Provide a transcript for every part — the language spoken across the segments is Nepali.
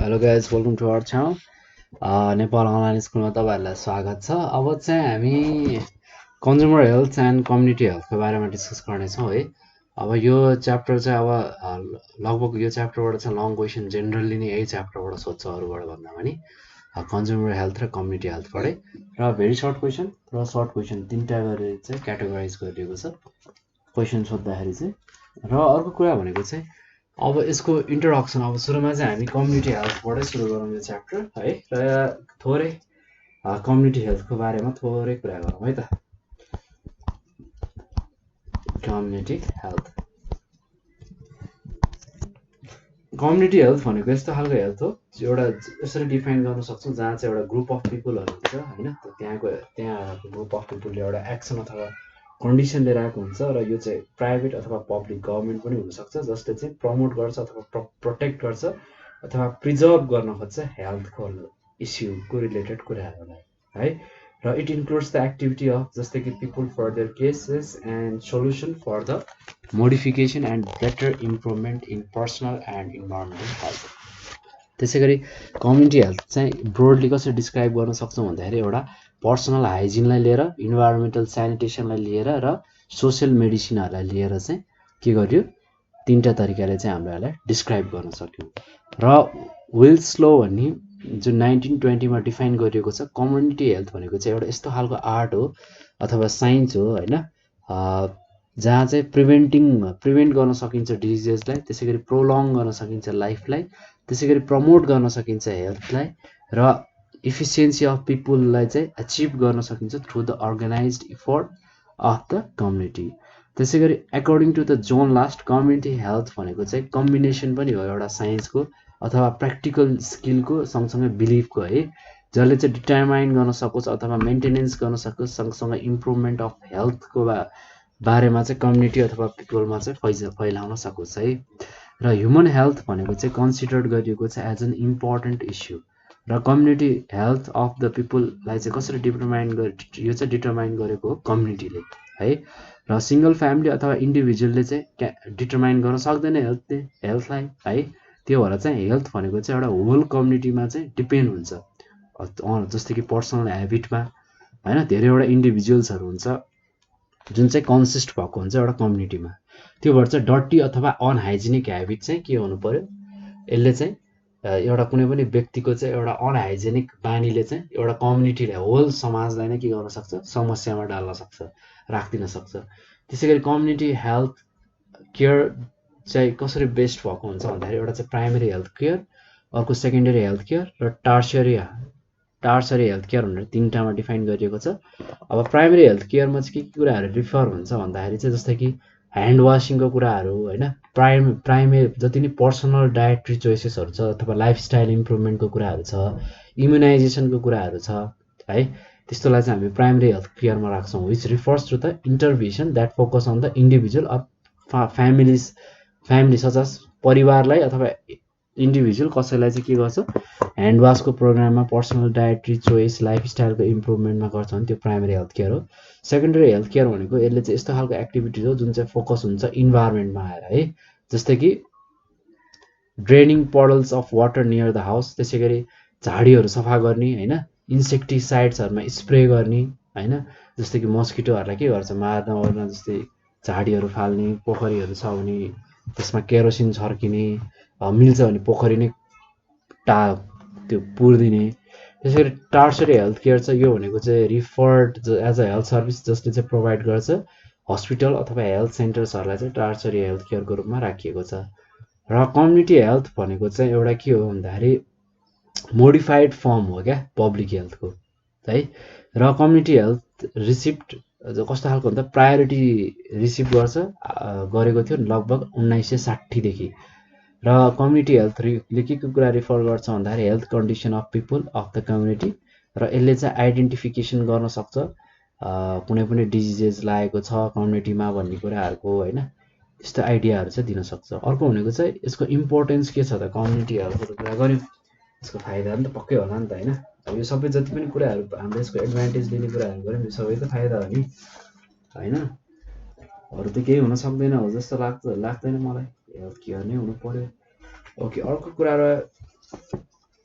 Hello guys welcome to our channel Nepal online स्कुलमा तपाईँहरूलाई स्वागत छ। अब चाहिँ हामी कन्ज्युमर हेल्थ एन्ड कम्युनिटी हेल्थको बारेमा डिस्कस गर्नेछौँ है। अब यो च्याप्टर चाहिँ लगभग यो च्याप्टरबाट चाहिँ लङ क्वेसन जेनरली नै यही च्याप्टरबाट सोध्छ अरूबाट भन्दा पनि कन्ज्युमर हेल्थ र कम्युनिटी हेल्थबाटै र भेरी सर्ट क्वेसन र सर्ट क्वेसन तिनवटा गरेर चाहिँ क्याटेगोराइज गरिएको छ क्वेसन सोद्धाखेरि चाहिँ। र अर्को कुरा भनेको चाहिँ अब यसको इन्ट्रोडक्सन अब सुरुमा चाहिँ हामी कम्युनिटी हेल्थबाटै सुरु गरौँ यो च्याप्टर है र थोरै कम्युनिटी हेल्थको बारेमा थोरै कुरा गरौँ है त। कम्युनिटी हेल्थ भनेको यस्तो खालको हेल्थ हो एउटा यसरी डिफाइन गर्न सक्छौँ जहाँ चाहिँ एउटा ग्रुप अफ पिपलहरू हुन्छ होइन, त्यहाँ ग्रुप अफ पिपलले एउटा एक्सन अथवा कन्डिसन लिएर आएको हुन्छ र यो चाहिँ प्राइभेट अथवा पब्लिक गभर्मेन्ट पनि हुनसक्छ जसले चाहिँ प्रमोट गर्छ अथवा प्रोटेक्ट गर्छ अथवा प्रिजर्भ गर्न खोज्छ हेल्थको इस्युको रिलेटेड कुराहरूलाई है। र it includes the activity of जस्तै कि people for their cases and solution for the modification and better improvement in personal and environmental health. त्यसै गरी कम्युनिटी हेल्थ चाहिँ ब्रोडली कसरी डिस्क्राइब गर्न सक्छौँ भन्दाखेरि एउटा पर्सनल हाइजिनलाई लिएर इन्भाइरोमेन्टल सेनिटेसनलाई लिएर र सोसियल मेडिसिनहरूलाई लिएर चाहिँ के गर्यो तिनवटा तरिकाले चाहिँ हाम्रो यसलाई डिस्क्राइब गर्न सक्यौँ। र विल्सलो भन्ने जुन 1920मा डिफाइन गरिएको छ कम्युनिटी हेल्थ भनेको चाहिँ एउटा यस्तो खालको आर्ट हो अथवा साइन्स हो होइन, जहाँ चाहिँ प्रिभेन्ट गर्न सकिन्छ डिजिजेसलाई, त्यसै गरी प्रोलङ गर्न सकिन्छ लाइफलाई, त्यसै गरी प्रमोट गर्न सकिन्छ हेल्थलाई र इफिसियन्सी अफ पिपुललाई चाहिँ एचिभ गर्न सकिन्छ through the organized effort of the community. त्यसै गरी according to the John Last community health भनेको चाहिँ कम्बिनेसन पनि हो एउटा साइन्सको अथवा प्र्याक्टिकल स्किलको सँगसँगै बिलिफको है, जसले चाहिँ डिटर्माइन गर्न सकोस् अथवा मेन्टेनेन्स गर्न सकोस्, सँगसँगै इम्प्रुभमेन्ट अफ हेल्थको बारेमा चाहिँ कम्युनिटी अथवा पिपलमा चाहिँ फैलाउन सकोस् है। र ह्युमन हेल्थ भनेको चाहिँ कन्सिडर गरिएको छ एज एन इम्पोर्टेन्ट इस्यु र कम्युनिटी हेल्थ अफ द पिपुललाई चाहिँ कसरी यो चाहिँ डिटर्माइन गरेको हो कम्युनिटीले है। र सिङ्गल फ्यामिली अथवा इन्डिभिजुअलले चाहिँ डिटर्माइन गर्न सक्दैन हेल्थलाई है। त्यो भएर चाहिँ हेल्थ भनेको चाहिँ एउटा होल कम्युनिटीमा चाहिँ डिपेन्ड हुन्छ, जस्तै कि पर्सनल ह्याबिटमा होइन, धेरैवटा इन्डिभिजुअल्सहरू हुन्छ जुन चाहिँ कन्सिस्ट भएको हुन्छ एउटा कम्युनिटीमा। त्यो भएर चाहिँ डर्टी अथवा अनहाइजेनिक ह्याबिट चाहिँ के हुनु पर्यो, यसले चाहिँ एउटा कुनै पनि व्यक्तिको चाहिँ एउटा अनहाइजेनिक बानीले चाहिँ एउटा कम्युनिटीलाई होल समाजलाई नै के गर्न सक्छ, समस्यामा डाल्न सक्छ, राखिदिन सक्छ। त्यसै गरी कम्युनिटी हेल्थ केयर चाहिँ कसरी बेस्ट भएको हुन्छ भन्दाखेरि एउटा चाहिँ प्राइमेरी हेल्थ केयर, अर्को सेकेन्डरी हेल्थ केयर र टार्सरी हेल्थ केयर भनेर तिनवटामा डिफाइन गरिएको छ। अब प्राइमेरी हेल्थ केयरमा चाहिँ के कुराहरू रिफर हुन्छ भन्दाखेरि चाहिँ जस्तै कि ह्यान्ड वासिङको कुराहरू होइन, प्राइमेरी जति नै पर्सनल डायट्री चोइसेसहरू छ अथवा लाइफस्टाइल इम्प्रुभमेन्टको कुराहरू छ, इम्युनाइजेसनको कुराहरू छ है, त्यस्तोलाई चाहिँ हामी प्राइमेरी हेल्थ केयरमा राख्छौँ, which refers to the intervention that focus on the individual of family such परिवारलाई अथवा इन्डिभिजुअल कसैलाई चाहिँ के गर्छ ह्यान्ड वासको प्रोग्राममा पर्सनल डायट्री चोइस लाइफस्टाइलको इम्प्रुभमेन्टमा गर्छ भने त्यो प्राइमेरी हेल्थ केयर हो। सेकेन्डरी हेल्थ केयर भनेको यसले चाहिँ यस्तो खालको एक्टिभिटिज हो जुन चाहिँ फोकस हुन्छ इन्भाइरोमेन्टमा आएर है, जस्तै कि draining puddles of water near the house, त्यसै गरी झाडीहरू सफा गर्ने होइन, इन्सेक्टिसाइड्सहरूमा स्प्रे गर्ने होइन, जस्तै कि मस्किटोहरूलाई के गर्छ मार्न ओर्न, जस्तै झाडीहरू फाल्ने, पोखरीहरू छ भने त्यसमा केरोसिन छर्किने, मिल्छ भने पोखरी नै त्यो पुरिदिने। त्यसै गरी टार्सरी हेल्थ केयर चाहिँ यो भनेको चाहिँ referred as a health service जसले चाहिँ प्रोभाइड गर्छ हस्पिटल अथवा हेल्थ सेन्टर्सहरूलाई चाहिँ टार्सरी हेल्थ केयरको रूपमा राखिएको छ। र कम्युनिटी हेल्थ भनेको चाहिँ एउटा के हो भन्दाखेरि मोडिफाइड फर्म हो क्या पब्लिक हेल्थको है। र कम्युनिटी हेल्थ रिसिप्ट कस्तो खालको भन्दा प्रायोरिटी रिसिभ गरेको थियो लगभग 1960देखि। र कम्युनिटी हेल्थले के कुरा रिफर गर्छ भन्दाखेरि health condition of people of the community, र यसले चाहिँ आइडेन्टिफिकेसन गर्न सक्छ कुनै पनि डिजिजेस लागेको छ कम्युनिटीमा भन्ने कुराहरूको होइन, यस्तो आइडियाहरू चाहिँ दिन सक्छ। अर्को भनेको चाहिँ यसको इम्पोर्टेन्स के छ त, कम्युनिटी हेल्थको कुरा गऱ्यौँ, यसको फाइदा पनि त पक्कै होला नि त होइन। अब यो सबै जति पनि कुराहरू हामीले यसको एडभान्टेज लिने कुराहरू गऱ्यौँ यो सबै त फाइदा हो नि होइन, अरू त केही हुन सक्दैन हो जस्तो लाग्दैन मलाई, हेल्थ केयर नै हुनु पर्यो। ओके, अर्को कुरा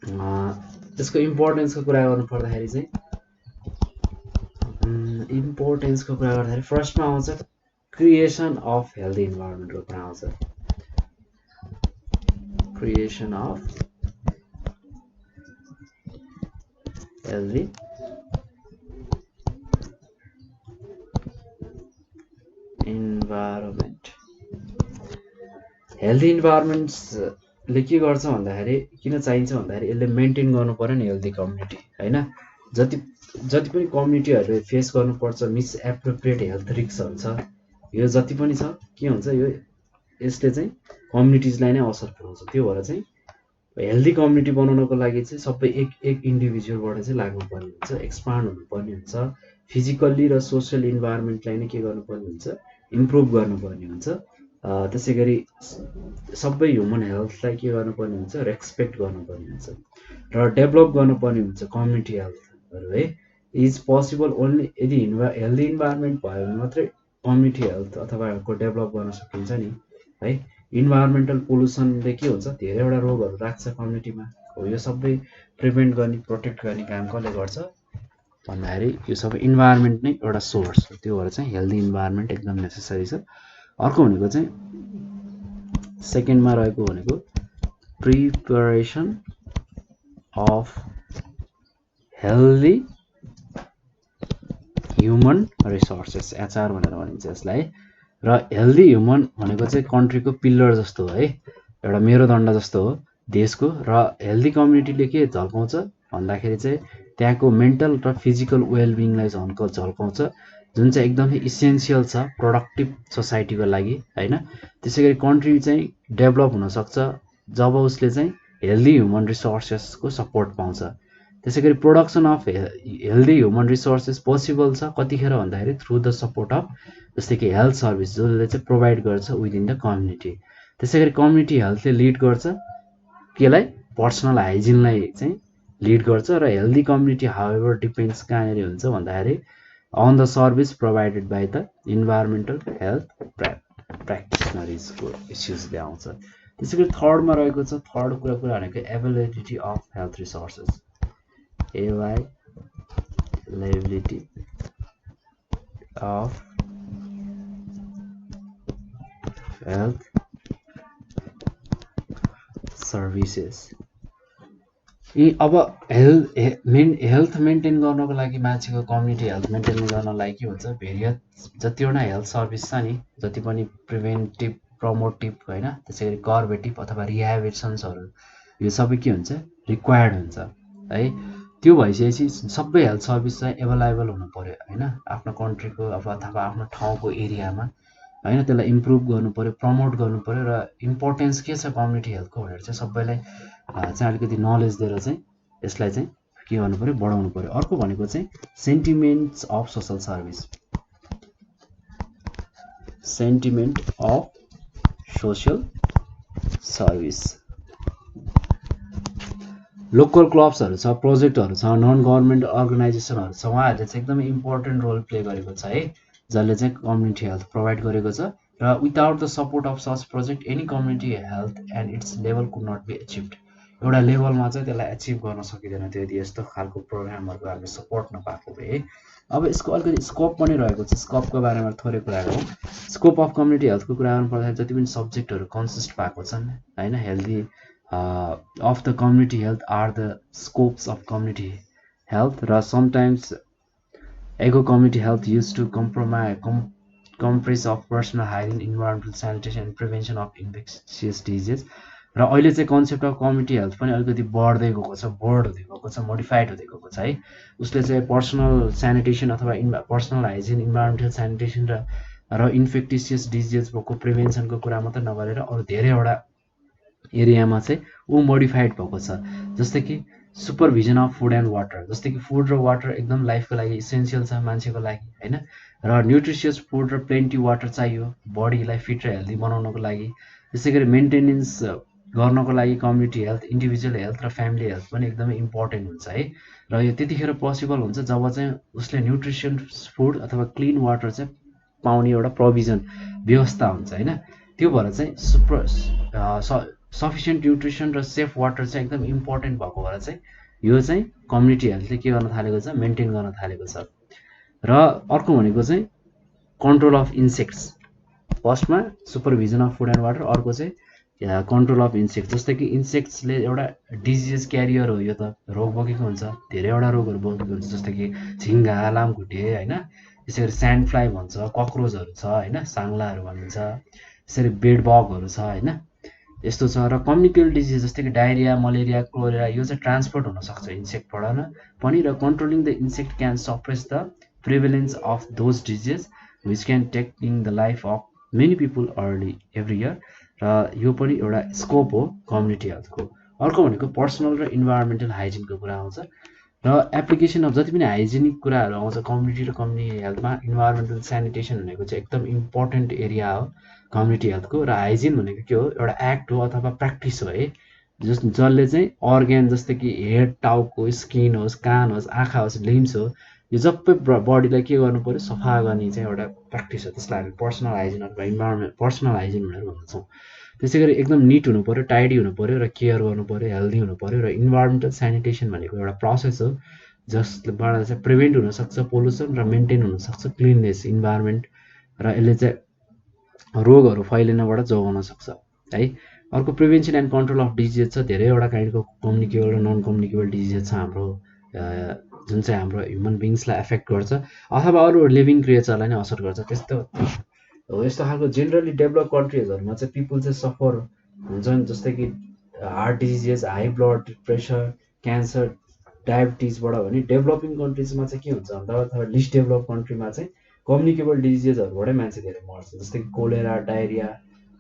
त्यसको इम्पोर्टेन्सको कुरा गर्नु पर्दाखेरि चाहिँ इम्पोर्टेन्सको कुरा गर्दाखेरि फर्स्टमा आउँछ क्रिएसन अफ हेल्दी इन्भाइरोमेन्टको कुरा आउँछ creation of healthy environment healthy इन्भाइरोमेन्ट्सले के गर्छ भन्दाखेरि किन चाहिन्छ भन्दाखेरि यसले मेन्टेन गर्नु पर्यो नि हेल्दी कम्युनिटी हैन जति पनि कम्युनिटीहरूले फेस गर्नुपर्छ मिसएप्रोप्रिएट हेल्थ रिस्कहरू छ यो जति पनि छ के हुन्छ यो यसले चाहिँ कम्युनिटिजलाई नै असर पुर्याउँछ त्यो भएर चाहिँ हेल्दी कम्युनिटी बनाउनको लागि चाहिँ सबै एक इन्डिभिजुअलबाट चाहिँ लाग्नुपर्ने हुन्छ एक्सपान्ड हुनुपर्ने हुन्छ फिजिकल्ली र सोसियल इन्भाइरोमेन्टलाई नै के गर्नुपर्ने हुन्छ इम्प्रुभ गर्नुपर्ने हुन्छ त्यसै गरी सबै ह्युमन हेल्थलाई के गर्नुपर्ने हुन्छ रेस्पेक्ट गर्नुपर्ने हुन्छ र डेभलप गर्नुपर्ने हुन्छ कम्युनिटी हेल्थहरू है इज पोसिबल ओन्ली यदि हेल्दी इन्भाइरोमेन्ट भयो भने मात्रै कम्युनिटी हेल्थ अथवा को डेभलप गर्न सकिन्छ नि है इन्भाइरोमेन्टल पोल्युसनले के हुन्छ धेरैवटा रोगहरू राख्छ कम्युनिटीमा हो यो सबै प्रिभेन्ट गर्ने प्रोटेक्ट गर्ने काम कसले गर्छ भन्दाखेरि यो सबै इन्भाइरोमेन्ट नै एउटा सोर्स हो त्यो भएर चाहिँ हेल्दी इन्भाइरोमेन्ट एकदम नेसेसरी छ अर्को भनेको चाहिँ सेकेन्डमा रहेको भनेको preparation of healthy human resources HR भनेर भनिन्छ यसलाई र हेल्दी ह्युमन भनेको चाहिँ कन्ट्रीको पिलर जस्तो हो है एउटा मेरुदण्ड जस्तो हो देशको र हेल्दी कम्युनिटीले के झल्काउँछ भन्दाखेरि चाहिँ त्यहाँको मेन्टल र फिजिकल वेलबिङलाई झल्काउँछ जुन चाहिँ एकदमै इसेन्सियल छ प्रोडक्टिभ सोसाइटीको लागि हैन त्यसै गरी कन्ट्री चाहिँ डेभलप हुन सक्छ जब उसले चाहिँ हेल्दी ह्युमन रिसोर्सेसको सपोर्ट पाउँछ त्यसै गरी production of healthy human resources possible छ कतिखेर भन्दाखेरि थ्रु द सपोर्ट अफ जस्तै कि हेल्थ सर्भिस जसले चाहिँ प्रोभाइड गर्छ विदिन द कम्युनिटी त्यसै गरी कम्युनिटी हेल्थले लिड गर्छ केलाई पर्सनल हाइजिनलाई चाहिँ लिड गर्छ र हेल्दी कम्युनिटी हाउएभर डिपेन्ड्स कहाँनिर हुन्छ भन्दाखेरि on the service provided by the environmental health प्र्याक्टिसनरिजको इस्युजले आउँछ त्यसै गरी थर्डमा रहेको छ थर्ड कुरा भनेको availability of health resources availability of health services अब हेल्थ मेन्टेन गर्नको लागि मान्छेको कम्युनिटी हेल्थ मेन्टेन गर्नलाई के हुन्छ भेरियस जतिवटा हेल्थ सर्भिस छ नि जति पनि प्रिभेन्टिभ प्रमोटिभ हैन त्यसै गरी कर्बेटिभ अथवा रिह्याबिलिटेसन्सहरू यो सबै के हुन्छ रिक्वायर्ड हुन्छ है त्यो भइसकेपछि सबै हेल्थ सर्भिस चाहिँ एभाइलेबल हुनु पर्यो हैन आफ्नो कन्ट्रीको अथवा आफ्नो ठाउँको एरियामा हैन त्यसलाई इम्प्रुभ गर्नु पर्यो प्रमोट गर्नु पर्यो र इम्पोर्टेन्स के छ कम्युनिटी हेल्थको भनेर चाहिँ सबैलाई चाहिँ अलिकति नलेज दिएर चाहिँ यसलाई चाहिँ के गर्नु पर्यो बढाउनु पर्यो अर्को भनेको चाहिँ sentiments of social service sentiment of social service local क्लब्सहरू छ प्रोजेक्टहरू छ नन गभर्मेन्ट अर्गनाइजेसनहरू छ उहाँहरूले चाहिँ एकदमै इम्पोर्टेन्ट रोल प्ले गरेको छ है जसले चाहिँ कम्युनिटी हेल्थ प्रोभाइड गरेको छ र without the support of such project any community health and its level could not be achieved एउटा लेभलमा चाहिँ त्यसलाई एचिभ गर्न सकिँदैन त्यो यदि यस्तो खालको प्रोग्रामहरूको हामीले सपोर्ट नपाएको भए अब यसको अलिकति स्कोप पनि रहेको छ स्कोपको बारेमा थोरै कुरा गरौँ स्कोप अफ कम्युनिटी हेल्थको कुरा गर्नु पर्दाखेरि जति पनि सब्जेक्टहरू कन्सिस्ट भएको छन् हैन healthy of the community health are the scopes of community health र sometimes eco community health used to comprise of personal hygiene environmental sanitation and prevention of infectious disease र अहिले चाहिँ कन्सेप्ट अफ कम्युनिटी हेल्थ पनि अलिकति बढ्दै गएको छ बोर्ड हुँदै गएको छ मोडिफाइड हुँदै गएको छ है उसले चाहिँ पर्सनल स्यानिटेसन अथवा पर्सनल हाइजिन इन्भाइरोमेन्टल स्यानिटेसन र इन्फेक्टिसियस डिजिजको प्रिभेन्सनको कुरा मात्रै नगरेर अरू धेरैवटा एरियामा चाहिँ ऊ मोडिफाइड भएको छ जस्तै कि supervision of food and water जस्तै कि फुड र वाटर एकदम लाइफको लागि इसेन्सियल छ मान्छेको लागि हैन र न्युट्रिसियस फुड र प्लेन्टी वाटर चाहियो बडीलाई फिट र हेल्दी बनाउनको लागि त्यसै गरी मेन्टेनेन्स गर्नको लागि कम्युनिटी हेल्थ इन्डिभिजुअल हेल्थ र फ्यामिली हेल्थ पनि एकदमै इम्पोर्टेन्ट हुन्छ है र यो त्यतिखेर पोसिबल हुन्छ जब चाहिँ उसले न्युट्रिसियस फुड अथवा क्लिन वाटर चाहिँ पाउने एउटा प्रोभिजन व्यवस्था हुन्छ हैन त्यो भएर चाहिँ सफिसियन्ट न्युट्रिसन र सेफ वाटर चाहिँ एकदम इम्पोर्टेन्ट भएको भएर चाहिँ यो चाहिँ कम्युनिटी हेल्थले के गर्न थालेको छ, मेन्टेन गर्न थालेको छ। र अर्को भनेको चाहिँ कन्ट्रोल अफ इन्सेक्ट्स। फर्स्टमा supervision of food and water, अर्को चाहिँ कन्ट्रोल अफ इन्सेक्ट्स। जस्तै कि इन्सेक्ट्सले एउटा डिजिज क्यारियर हो, यो त रोग बोकेको हुन्छ, धेरैवटा रोगहरू बोकेको हुन्छ, जस्तै कि झिङ्गा, लामखुट्टे होइन, त्यसै गरी स्यान्ड फ्लाइ भन्छ, कक्रोचहरू छ होइन, साङ्लाहरू भनिन्छ, त्यसरी बेड बगहरू छ होइन, यस्तो छ। र कम्युनिकेबल डिजिज जस्तै कि डायरिया, मलेरिया, क्लोरेरा यो चाहिँ ट्रान्सपोर्ट हुनसक्छ इन्सेक्टबाट पनि। र controlling the insect can suppress the prevalence of those disease which can taking the life of many people every year. र यो पनि एउटा स्कोप हो कम्युनिटी हेल्थको। अर्को भनेको पर्सनल र इन्भाइरोमेन्टल हाइजिनको कुरा आउँछ। र एप्लिकेसन अफ जति पनि हाइजेनिक कुराहरू आउँछ कम्युनिटी र कम्युनिटी हेल्थमा, इन्भाइरोमेन्टल सेनिटेसन भनेको चाहिँ एकदम इम्पोर्टेन्ट एरिया हो कम्युनिटी हेल्थको। र हाइजिन भनेको के हो, एउटा एक्ट हो अथवा प्र्याक्टिस हो है, जसले चाहिँ अर्ग्यान जस्तै कि हेड, टाउको, स्किन होस्, कान होस्, आँखा होस्, लिम्स हो, यो सबै बडीलाई के गर्नु पऱ्यो, सफा गर्ने चाहिँ एउटा प्र्याक्टिस हो। त्यसलाई हामी पर्सनल हाइजिन अथवा इन्भाइरोमेन्ट पर्सनल हाइजिन भनेर भन्छौँ। त्यसै गरी एकदम निट हुनु पऱ्यो, टाइडी हुनु पऱ्यो र केयर गर्नु पऱ्यो, हेल्दी हुनु पऱ्यो। र इन्भाइरोमेन्टल सेनिटेसन भनेको एउटा प्रोसेस हो जसबाट चाहिँ प्रिभेन्ट हुनसक्छ पोल्युसन र मेन्टेन हुनसक्छ क्लिननेस इन्भाइरोमेन्ट, र यसले चाहिँ रोगहरू फैलिनबाट जोगाउन सक्छ है। अर्को prevention and control of disease छ। धेरैवटा काइन्डको कम्युनिकेबल र नन कम्युनिकेबल डिजिज छ हाम्रो, जुन चाहिँ हाम्रो ह्युमन बिङ्सलाई एफेक्ट गर्छ अथवा अरू लिभिङ क्रिएचरलाई नै असर गर्छ। त्यस्तो हो, यस्तो खालको जेनरली डेभलप कन्ट्रिजहरूमा चाहिँ पिपुल चाहिँ सफर हुन्छन्, जस्तै कि heart diseases, high blood pressure, cancer, डायबिटिजबाट भने डेभलपिङ कन्ट्रिजमा चाहिँ के हुन्छ भन्दा, अथवा लिस्ट डेभलप कन्ट्रीमा चाहिँ कम्युनिकेबल डिजिजेसहरूबाटै मान्छे धेरै मर्छ, जस्तै कि कोलेरा, डायरिया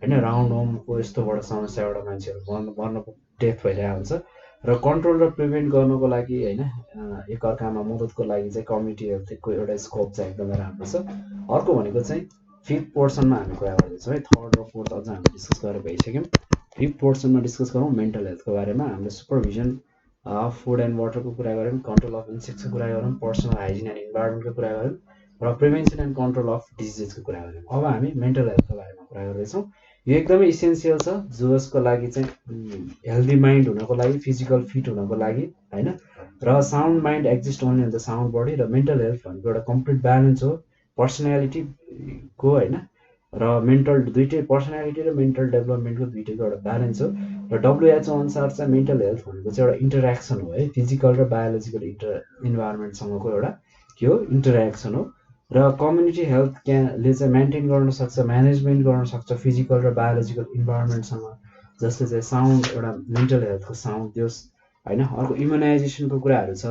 होइन, राउन्ड होमको यस्तोबाट समस्याबाट मान्छेहरू मर्नको डेथ भइरहेको हुन्छ। र कन्ट्रोल र प्रिभेन्ट गर्नको लागि होइन, एकअर्कामा मद्दतको लागि चाहिँ कम्युनिटी हेल्थको एउटा स्कोप चाहिँ एकदमै राम्रो छ। अर्को भनेको चाहिँ फिफ्थ पोर्सनमा हामी कुरा गर्दैछौँ है, थर्ड र फोर्थ अझ हामी डिस्कस गरेर भइसक्यौँ। फिफ्थ पोर्सनमा डिस्कस गरौँ मेन्टल हेल्थको बारेमा। हामीले सुपरभिजन अफ फुड एन्ड वाटरको कुरा गऱ्यौँ, कन्ट्रोल अफ इन्सेक्ट्सको कुरा गऱ्यौँ, पर्सनल हाइजिन एन्ड इन्भाइरोमेन्टको कुरा गऱ्यौँ, र प्रिभेन्सन एन्ड कन्ट्रोल अफ डिजिजको कुरा गऱ्यौँ। अब हामी मेन्टल हेल्थको बारेमा कुरा गर्दैछौँ। यो एकदमै इसेन्सियल छ, जसको लागि चाहिँ हेल्दी माइन्ड हुनको लागि, फिजिकल फिट हुनको लागि होइन, र sound mind exist only in the sound body. र मेन्टल हेल्थ भनेको एउटा कम्प्लिट ब्यालेन्स हो पर्सनालिटीको होइन, र मेन्टल दुइटै, पर्सनालिटी र मेन्टल डेभलपमेन्टको दुइटैको एउटा ब्यालेन्स हो। र WHO अनुसार चाहिँ मेन्टल हेल्थ भनेको चाहिँ एउटा इन्टरेक्सन हो है, फिजिकल र बायोलोजिकल इन्भाइरोमेन्टसँगको एउटा के हो, इन्टरेक्सन हो। र कम्युनिटी हेल्थले चाहिँ मेन्टेन गर्न सक्छ, म्यानेजमेन्ट गर्न सक्छ फिजिकल र बायोलोजिकल इन्भाइरोमेन्टसँग, जसले चाहिँ साउन्ड एउटा मेन्टल हेल्थको साउन्ड दियोस् होइन। अर्को इम्युनाइजेसनको कुराहरू छ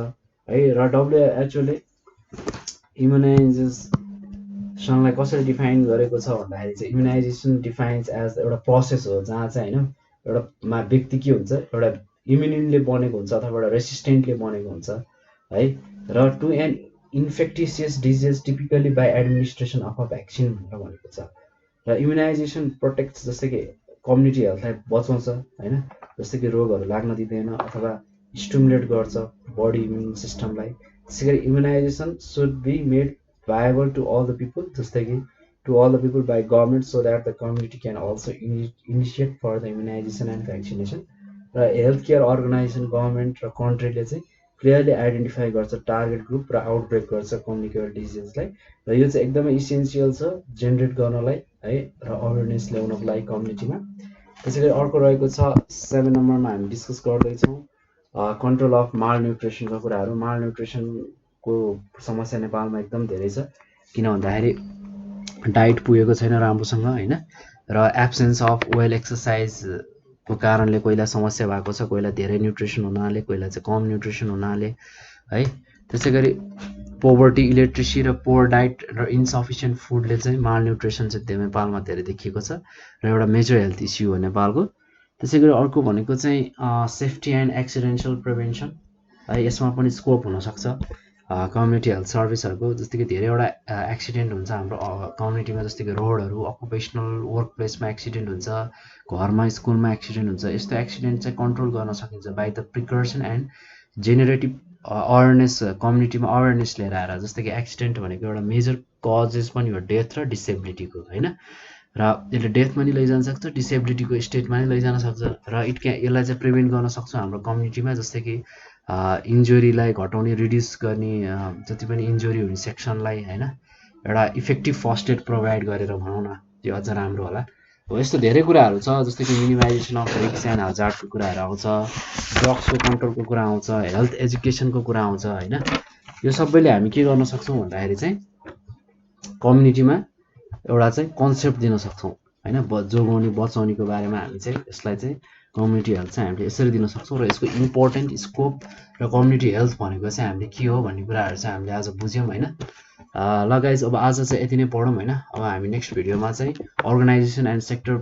है, र WHO ले इम्युनाइजेसनलाई कसरी डिफाइन गरेको छ भन्दाखेरि चाहिँ इम्युनाइजेसन डिफाइन्स एज एउटा प्रोसेस हो, जहाँ चाहिँ होइन एउटा व्यक्ति के हुन्छ, एउटा इम्युनिनले बनेको हुन्छ अथवा एउटा रेसिस्टेन्टले बनेको हुन्छ है। र to an infectious disease typically by administration of a vaccine भनेर भनेको छ। र इम्युनाइजेसन प्रोटेक्ट, जस्तै कि कम्युनिटी हेल्थलाई बचाउँछ होइन, जस्तै कि रोगहरू लाग्न दिँदैन अथवा स्टिमुलेट गर्छ बडी इम्युन सिस्टमलाई। त्यसै गरी immunization should be made viable to all the people, जस्तै कि to all the people by government, so that the community can also initiate for the immunization and vaccination. र हेल्थ केयर अर्गनाइजेसन, गभर्मेन्ट र कन्ट्रीले चाहिँ क्लियरली आइडेन्टिफाई गर्छ टार्गेट ग्रुप र आउटब्रेक गर्छ कम्युनिकेबल डिजिजलाई। र यो चाहिँ एकदमै इसेन्सियल छ जेनेरेट गर्नलाई है, र अवेरनेस ल्याउनको लागि कम्युनिटीमा। त्यसै गरी अर्को रहेको छ 7 नम्बरमा हामी डिस्कस गर्दैछौँ कन्ट्रोल अफ माल न्युट्रिसनको कुराहरू। माल न्युट्रिसनको समस्या नेपालमा एकदम धेरै छ, किन भन्दाखेरि डाइट पुगेको छैन राम्रोसँग होइन, र एब्सेन्स अफ वेल एक्सर्साइजको कारणले कोहीलाई समस्या भएको छ, कोहीलाई धेरै न्युट्रिसन हुनाले, कोहीलाई चाहिँ कम न्युट्रिसन हुनाले है। त्यसै गरी पोभर्टी, इलेक्ट्रिसी र पोर डाइट र इन्सफिसियन्ट फुडले चाहिँ माल न्युट्रिसन चाहिँ नेपालमा धेरै देखिएको छ र एउटा मेजर हेल्थ इस्यु हो नेपालको। त्यसै गरी अर्को भनेको चाहिँ सेफ्टी एन्ड एक्सिडेन्सियल प्रिभेन्सन है, यसमा पनि स्कोप हुनसक्छ कम्युनिटी हेल्थ सर्भिसहरूको। जस्तै कि धेरैवटा एक्सिडेन्ट हुन्छ हाम्रो कम्युनिटीमा, जस्तै कि रोडहरू, अकुपेसनल वर्क प्लेसमा एक्सिडेन्ट हुन्छ, घरमा स्कुलमा एक्सिडेन्ट हुन्छ। यस्तो एक्सिडेन्ट चाहिँ कन्ट्रोल गर्न सकिन्छ by the precaution and generative awareness, कम्युनिटीमा अवेरनेस लिएर आएर। जस्तै कि एक्सिडेन्ट भनेको एउटा मेजर कजेस पनि हो डेथ र डिसेबिलिटीको होइन। र यसले डेथमा नि लैजान सक्छ, डिसेबिलिटीको स्टेटमा नि लैजान सक्छ र यसलाई चाहिँ प्रिभेन्ट गर्न सक्छौँ हाम्रो कम्युनिटीमा, जस्तै कि इन्जुरीलाई घटाउने, रिड्युस गर्ने, जति पनि इन्जुरी हुने सेक्सनलाई होइन एउटा इफेक्टिभ फर्स्ट एड प्रोभाइड गरेर भनौँ न, त्यो अझ राम्रो होला। हो यस्तो धेरै कुराहरू छ, जस्तै कि मिनिमाइजेसन अफ रिस्क एन्ड हजार्डको कुराहरू आउँछ, ड्रग्सको कन्ट्रोलको कुरा आउँछ, हेल्थ एजुकेसनको कुरा आउँछ होइन। यो सबैले हामी के गर्न सक्छौँ भन्दाखेरि चाहिँ कम्युनिटीमा एउटा चाहिँ कन्सेप्ट दिन सक्छौँ होइन, जोगाउने बचाउनेको बारेमा हामी चाहिँ यसलाई चाहिँ कम्युनिटी हेल्थ चाहिँ हामीले यसरी दिन सक्छौँ र यसको इम्पोर्टेन्ट स्कोप र कम्युनिटी हेल्थ भनेको चाहिँ हामीले के हो भन्ने कुराहरू चाहिँ हामीले आज बुझ्यौँ होइन। ल गाइज, अब आज चाहिँ यति नै पढौँ होइन। अब हामी नेक्स्ट भिडियोमा चाहिँ organization and sector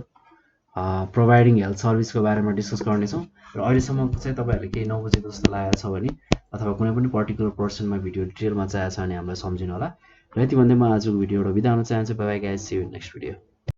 providing health सर्भिसको बारेमा डिस्कस गर्नेछौँ। र अहिलेसम्म चाहिँ तपाईँहरूले केही नबुझेको जस्तो लागेको छ भने अथवा कुनै पनि पर्टिकुलर पर्सनमा भिडियो डिटेलमा चाहिएको छ भने हामीलाई सम्झिनु होला। र यति भन्दै म आजको भिडियोबाट बिदा हुन चाहन्छु। Bye bye guys, see you in next video.